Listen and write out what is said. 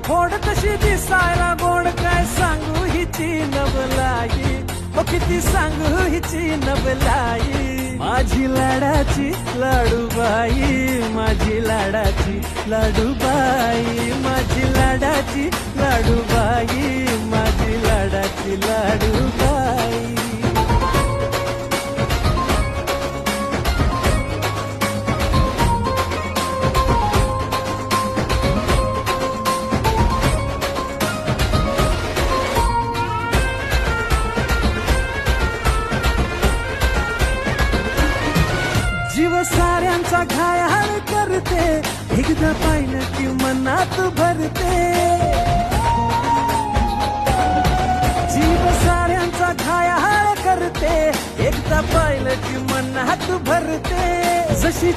खोड कशी दिसायला गोड काय सांगू हिची नवलाई हो किती सांगू हिची नवलाई माझी लाडाची लाडूबाई माझी लाडाची लाडूबाई माझी लाडाची लाडूबाई माझी लाडाची लाडूबाई जीव साऱ्यांचा घायाळ करते एकदा पाहिलं की मनात भरते जीव साऱ्यांचा घायाळ करते एकदा पाहिलं की मनात भरते जशी